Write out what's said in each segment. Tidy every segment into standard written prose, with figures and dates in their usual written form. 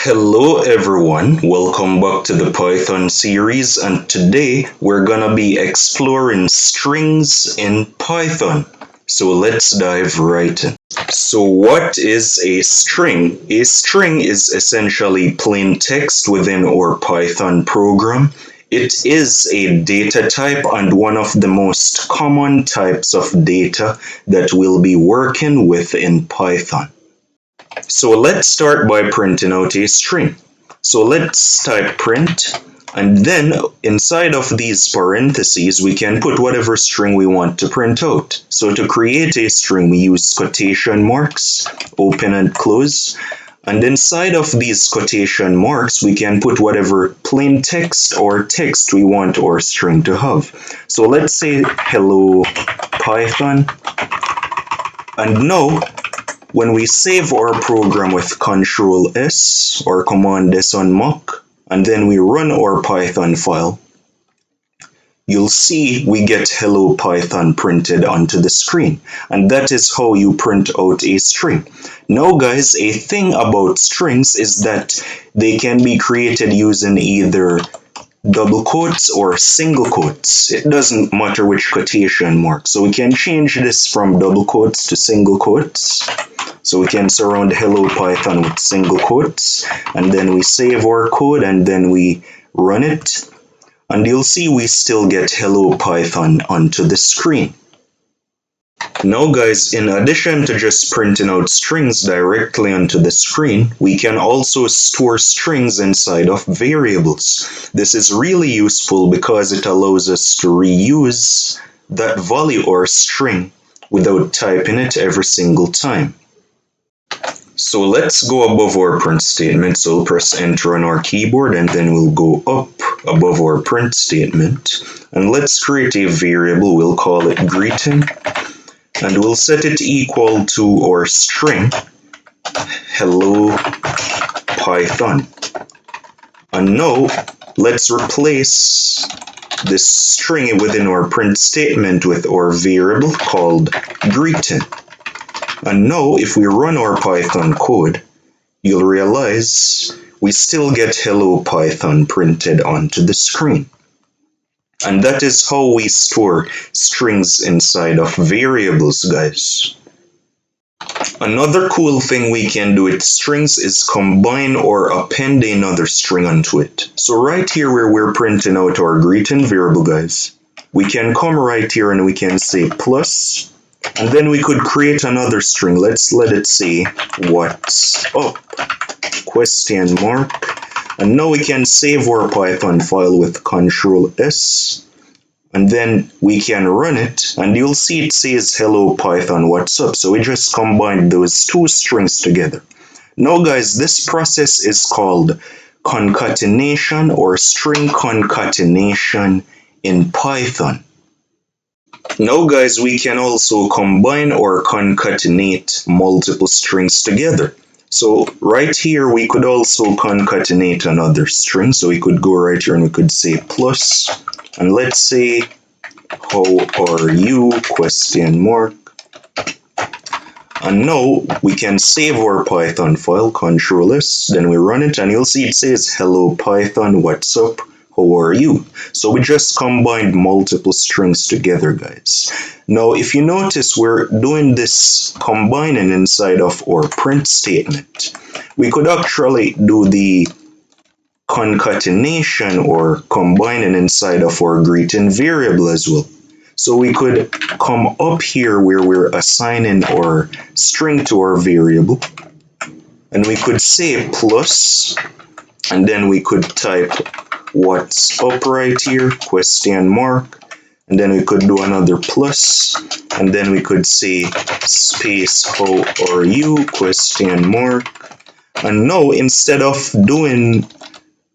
Hello everyone, welcome back to the Python series, and today we're gonna be exploring strings in Python. So let's dive right in. So what is a string? A string is essentially plain text within our Python program. It is a data type and one of the most common types of data that we'll be working with in Python. So let's start by printing out a string. So let's type print, and then inside of these parentheses we can put whatever string we want to print out. So to create a string we use quotation marks, open and close, and inside of these quotation marks we can put whatever plain text or text we want our string to have. So let's say hello Python, and now when we save our program with Ctrl S or Command S on Mac, and then we run our Python file, you'll see we get Hello Python printed onto the screen. And that is how you print out a string. Now guys, a thing about strings is that they can be created using either double quotes or single quotes. It doesn't matter which quotation mark. So we can change this from double quotes to single quotes. So we can surround hello Python with single quotes, and then we save our code and then we run it. And you'll see we still get hello Python onto the screen. Now guys, in addition to just printing out strings directly onto the screen, we can also store strings inside of variables. This is really useful because it allows us to reuse that value or string without typing it every single time. So let's go above our print statement. So we'll press enter on our keyboard and then we'll go up above our print statement. And let's create a variable. We'll call it greeting. And we'll set it equal to our string, hello Python. And now let's replace this string within our print statement with our variable called greeting. And now if we run our Python code, you'll realize we still get hello Python printed onto the screen. And that is how we store strings inside of variables, guys. Another cool thing we can do with strings is combine or append another string onto it. So right here where we're printing out our greeting variable, guys, we can come right here and we can say plus, and then we could create another string. Let's let it say what's up, question mark. And now we can save our Python file with Ctrl S, and then we can run it, and you'll see it says hello Python what's up. So we just combined those two strings together. Now guys, this process is called concatenation or string concatenation in Python. Now guys, we can also combine or concatenate multiple strings together. So right here we could also concatenate another string. So we could go right here and we could say plus, and let's say how are you question mark. And now we can save our Python file, Ctrl S, then we run it and you'll see it says hello Python what's up, how are you? So we just combined multiple strings together, guys. Now, if you notice, we're doing this combining inside of our print statement. We could actually do the concatenation or combining inside of our greeting variable as well. So we could come up here where we're assigning our string to our variable, and we could say plus, and then we could type what's up right here, question mark, and then we could do another plus, and then we could say space how are you, question mark. And now instead of doing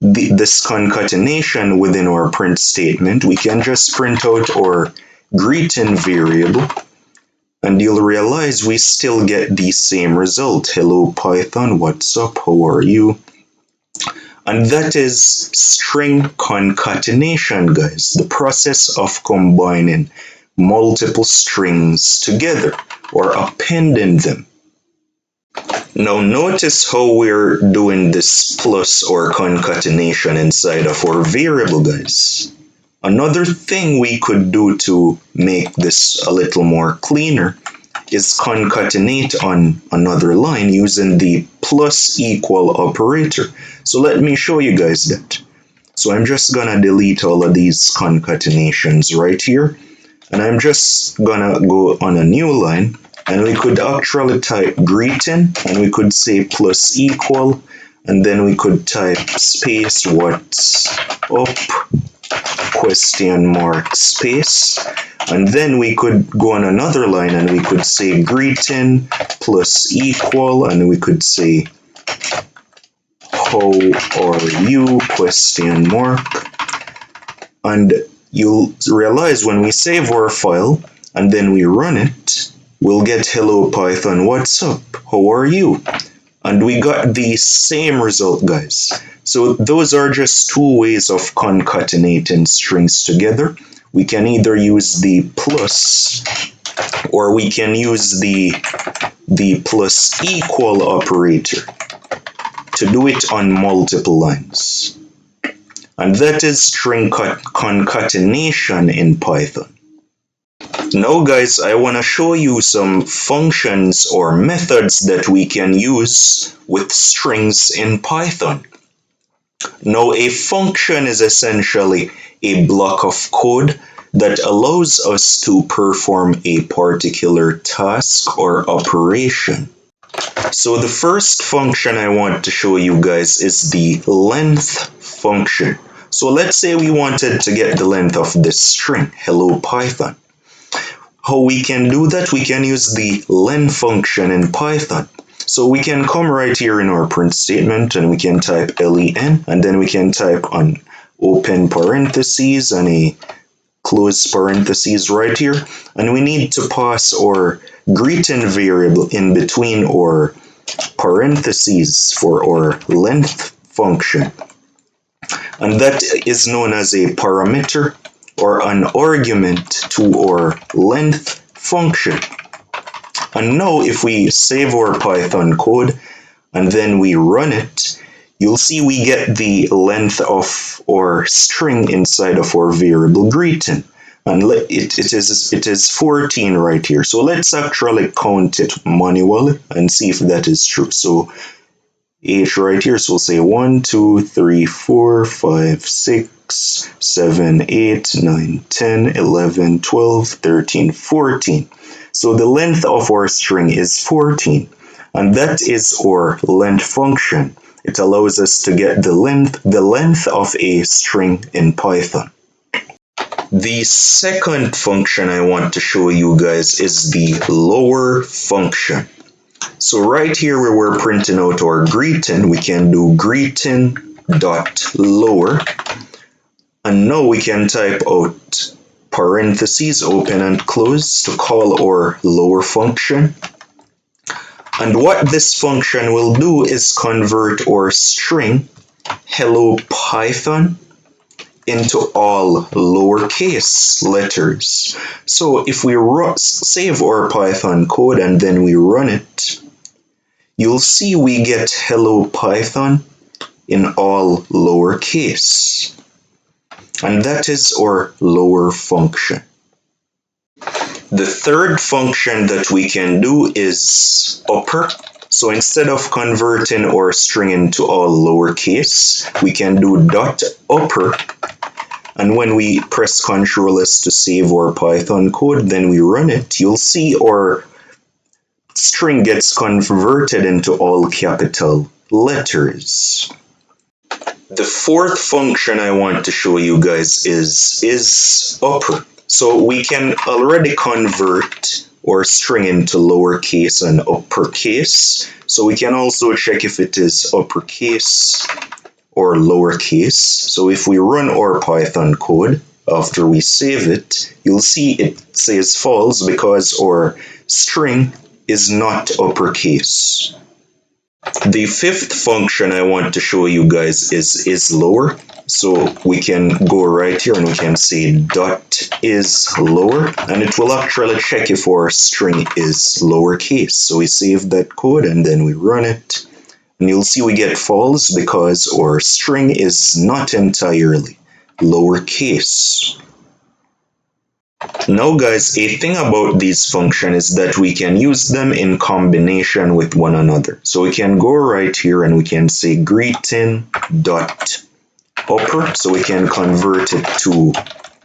this concatenation within our print statement, we can just print out our greeting variable, and you'll realize we still get the same result, hello Python what's up, how are you? And that is string concatenation, guys, the process of combining multiple strings together or appending them. Now notice how we're doing this plus or concatenation inside of our variable, guys. Another thing we could do to make this a little more cleaner is concatenate on another line using the plus equal operator. So let me show you guys that. So I'm just gonna delete all of these concatenations right here, and I'm just gonna go on a new line, and we could actually type greeting, and we could say plus equal, and then we could type space what's up question mark space, and then we could go on another line and we could say greeting plus equal, and we could say how are you question mark. And you'll realize when we save our file and then we run it, we'll get hello Python, what's up, how are you? And we got the same result, guys. So those are just two ways of concatenating strings together. We can either use the plus, or we can use the plus equal operator to do it on multiple lines. And that is string concatenation in Python. Now guys, I want to show you some functions or methods that we can use with strings in Python. Now a function is essentially a block of code that allows us to perform a particular task or operation. So the first function I want to show you guys is the length function. So let's say we wanted to get the length of this string, hello Python. How we can do that? We can use the len function in Python. So we can come right here in our print statement and we can type len, and then we can type on open parentheses and a close parentheses right here, and we need to pass our greeting variable in between our parentheses for our length function, and that is known as a parameter or an argument to our length function. And now if we save our Python code and then we run it, you'll see we get the length of our string inside of our variable greeting. And it is 14 right here. So let's actually count it manually and see if that is true. So H right here, so we'll say 1, 2, 3, 4, 5, 6, 7, 8, 9, 10, 11, 12, 13, 14. So the length of our string is 14, and that is our length function. It allows us to get the length of a string in Python. The second function I want to show you guys is the lower function. So right here where we're printing out our greeting, we can do greeting.lower, and now we can type out parentheses open and close to call our lower function. And what this function will do is convert our string hello Python into all lowercase letters. So if we save our Python code and then we run it, you'll see we get hello Python in all lowercase. And that is our lower function. The third function that we can do is upper. So instead of converting our string into all lowercase, we can do dot upper. And when we press Ctrl S to save our Python code, then we run it, you'll see our string gets converted into all capital letters. The fourth function I want to show you guys is Isupper. So we can already convert our string into lowercase and uppercase. So we can also check if it is uppercase or lowercase. So if we run our Python code after we save it, you'll see it says false because our string is not uppercase. The fifth function I want to show you guys is Islower. So we can go right here and we can say .Islower, and it will actually check if our string is lowercase. So we save that code and then we run it. And you'll see we get false because our string is not entirely lowercase. Now guys, a thing about these functions is that we can use them in combination with one another. So we can go right here and we can say greeting.upper, so we can convert it to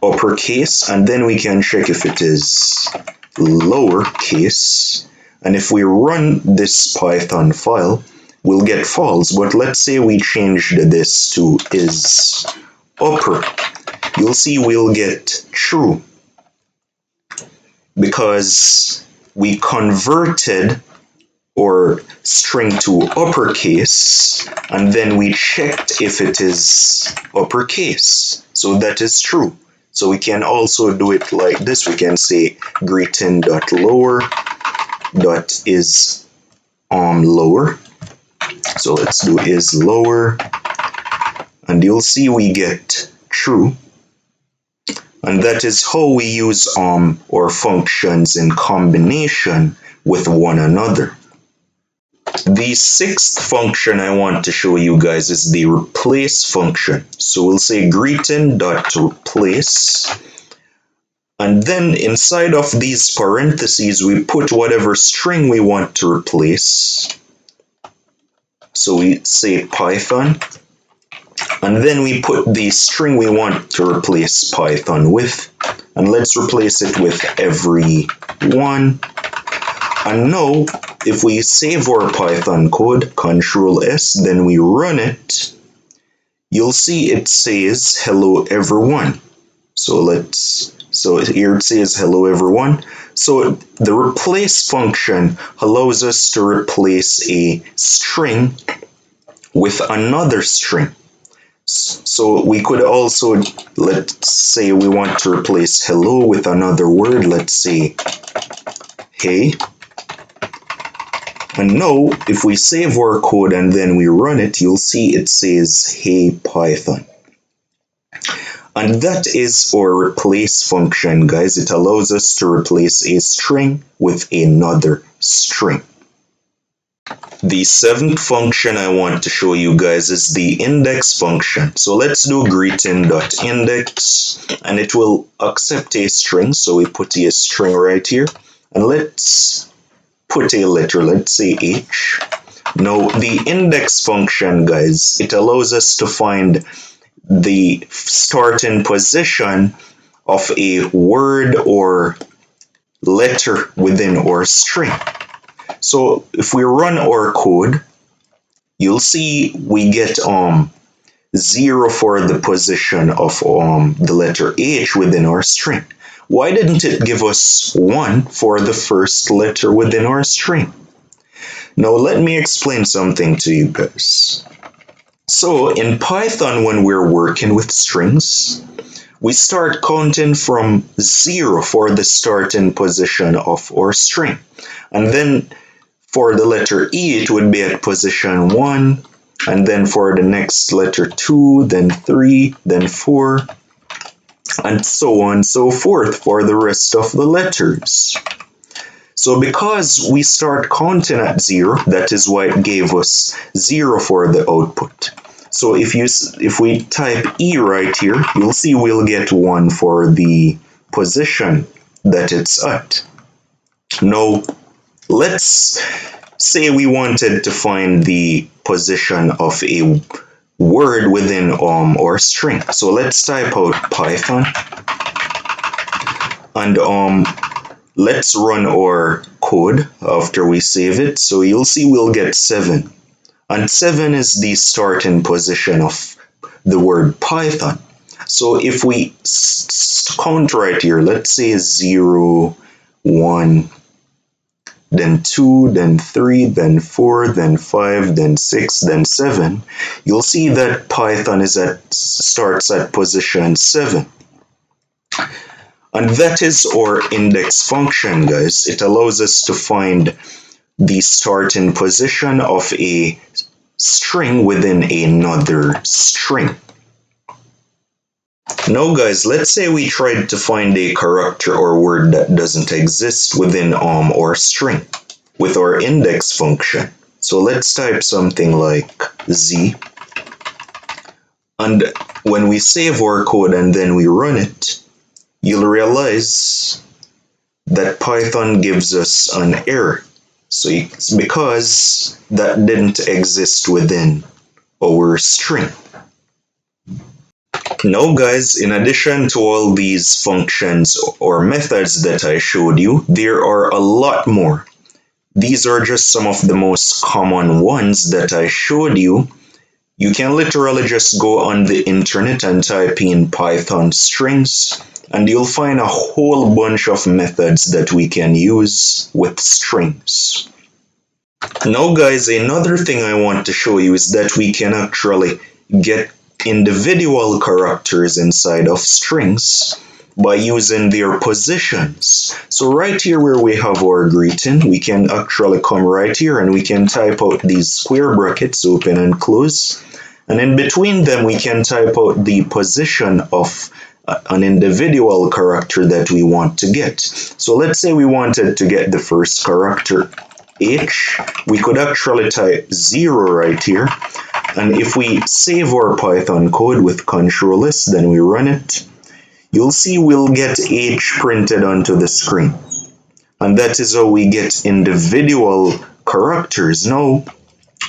uppercase, and then we can check if it is lowercase. And if we run this Python file, we'll get false. But let's say we changed this to is upper. You'll see we'll get true, because we converted our string to uppercase and then we checked if it is uppercase. So that is true. So we can also do it like this. We can say greeting.lower.is lower. So let's do is lower, and you'll see we get true. And that is how we use our functions in combination with one another. The sixth function I want to show you guys is the replace function. So we'll say greeting.replace, and then inside of these parentheses we put whatever string we want to replace. So we say Python, and then we put the string we want to replace Python with, and let's replace it with everyone. And now, if we save our Python code, Control S, then we run it, you'll see it says hello everyone. So here it says hello everyone. So the replace function allows us to replace a string with another string. So we could also, let's say we want to replace hello with another word, let's say hey. And now if we save our code and then we run it, you'll see it says hey Python. And that is our replace function, guys. It allows us to replace a string with another string. The seventh function I want to show you guys is the index function. So let's do greeting.index, and it will accept a string. So we put a string right here, and let's put a letter, let's say H. Now the index function, guys, it allows us to find the starting position of a word or letter within our string. So if we run our code, you'll see we get 0 for the position of the letter H within our string. Why didn't it give us 1 for the first letter within our string? Now let me explain something to you guys. So in Python, when we're working with strings, we start counting from 0 for the starting position of our string. And then for the letter E, it would be at position 1, and then for the next letter 2, then 3, then 4, and so on and so forth for the rest of the letters. So because we start counting at 0, that is why it gave us 0 for the output. So if we type E right here, you'll see we'll get 1 for the position that it's at. Now, let's say we wanted to find the position of a word within our string. So let's type out Python, and let's run our code after we save it. So you'll see we'll get 7. And 7 is the starting position of the word Python. So if we count right here, let's say 0, 1, then 2, then 3, then 4, then 5, then 6, then 7, you'll see that Python starts at position 7. And that is our index function, guys. It allows us to find the starting position of a string within another string. Now guys, let's say we tried to find a character or word that doesn't exist within our string with our index function. So let's type something like Z, and when we save our code and then we run it, you'll realize that Python gives us an error. So it's because that didn't exist within our string. Now guys, in addition to all these functions or methods that I showed you, there are a lot more. These are just some of the most common ones that I showed you. You can literally just go on the internet and type in Python strings, and you'll find a whole bunch of methods that we can use with strings. Now guys, another thing I want to show you is that we can actually get individual characters inside of strings by using their positions. So right here where we have our greeting, we can actually come right here and we can type out these square brackets, open and close. And in between them, we can type out the position of an individual character that we want to get. So let's say we wanted to get the first character, H. We could actually type 0 right here. And if we save our Python code with Ctrl S, then we run it, you'll see we'll get H printed onto the screen. And that is how we get individual characters. Now,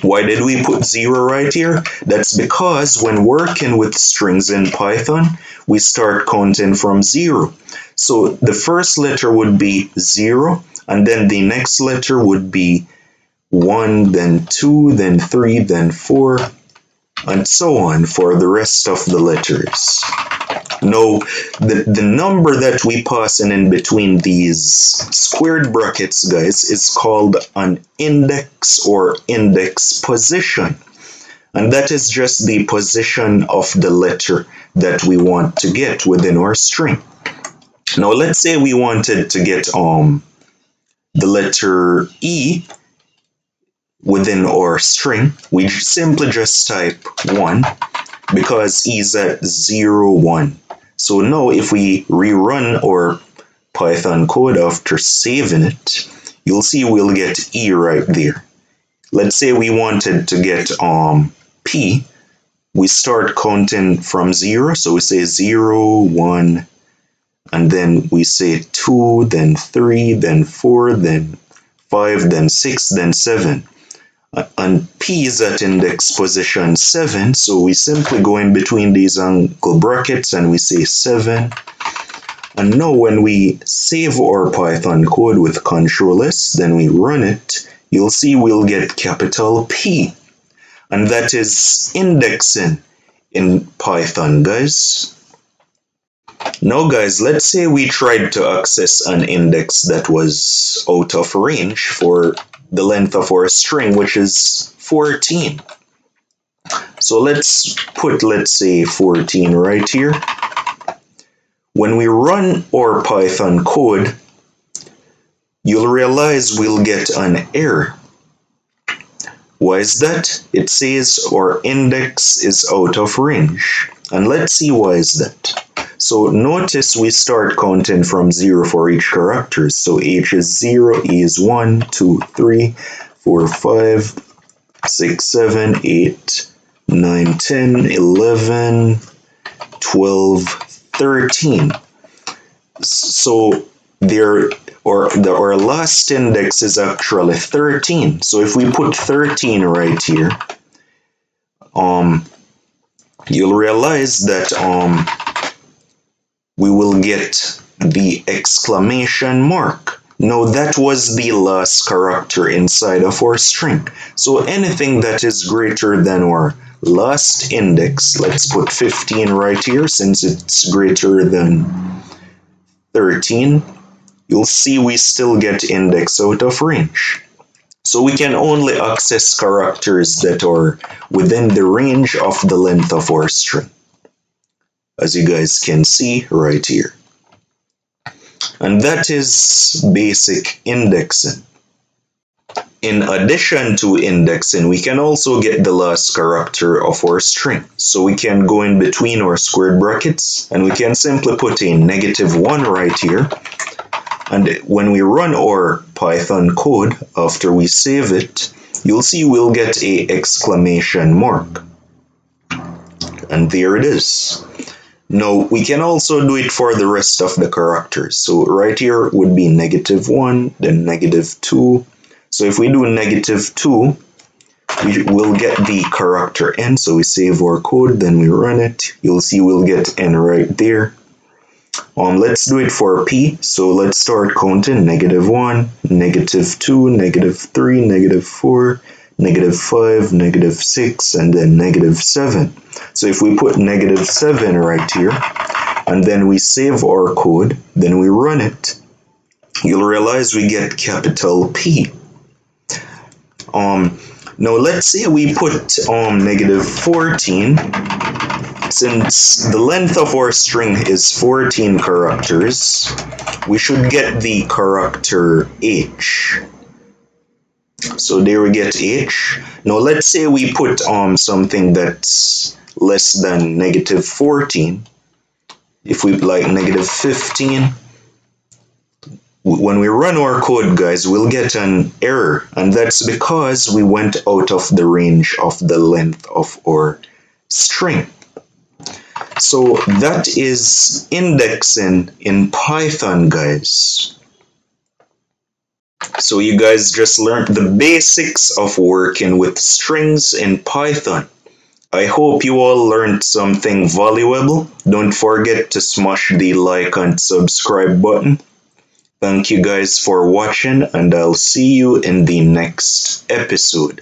why did we put 0 right here? That's because when working with strings in Python, we start counting from 0. So the first letter would be 0, and then the next letter would be 1, then 2, then 3, then 4, and so on for the rest of the letters. Now, the number that we pass in between these squared brackets, guys, is called an index or index position. And that is just the position of the letter that we want to get within our string. Now, let's say we wanted to get the letter E within our string. We simply just type 1 because E is at 0, 1. So now if we rerun our Python code after saving it, you'll see we'll get E right there. Let's say we wanted to get P. We start counting from 0, so we say 0, 1, and then we say 2, then 3, then 4, then 5, then 6, then 7. And P is at index position 7, so we simply go in between these angle brackets and we say 7. And now when we save our Python code with Ctrl S, then we run it, you'll see we'll get capital P. And that is indexing in Python, guys. Now guys, let's say we tried to access an index that was out of range for the length of our string, which is 14. So let's say 14 right here. When we run our Python code, you'll realize we'll get an error. Why is that? It says our index is out of range. And let's see why is that. So notice we start counting from 0 for each character. So H is 0, E is 1, 2, 3, 4, 5, 6, 7, 8, 9, 10, 11, 12, 13. So our last index is actually 13. So if we put 13 right here, you'll realize that we will get the exclamation mark. Now that was the last character inside of our string. So anything that is greater than our last index, let's put 15 right here since it's greater than 13, you'll see we still get index out of range. So we can only access characters that are within the range of the length of our string, as you guys can see right here. And that is basic indexing. In addition to indexing, we can also get the last character of our string. So we can go in between our squared brackets and we can simply put a -1 right here. And when we run our Python code after we save it, you'll see we'll get a exclamation mark. And there it is. Now we can also do it for the rest of the characters. So right here would be -1, then -2. So if we do -2, we will get the character n. So we save our code, then we run it. You'll see we'll get n right there. Let's do it for p. So let's start counting: -1, -2, -3, -4, -5, -6, and then -7. So if we put -7 right here, and then we save our code, then we run it, you'll realize we get capital P. Now let's say we put -14. Since the length of our string is 14 characters, we should get the character H. So there we get H. Now let's say we put something that's less than -14. If we like -15, when we run our code, guys, we'll get an error, and that's because we went out of the range of the length of our string. So that is indexing in Python, guys. So you guys just learned the basics of working with strings in Python. I hope you all learned something valuable. Don't forget to smash the like and subscribe button. Thank you guys for watching, and I'll see you in the next episode.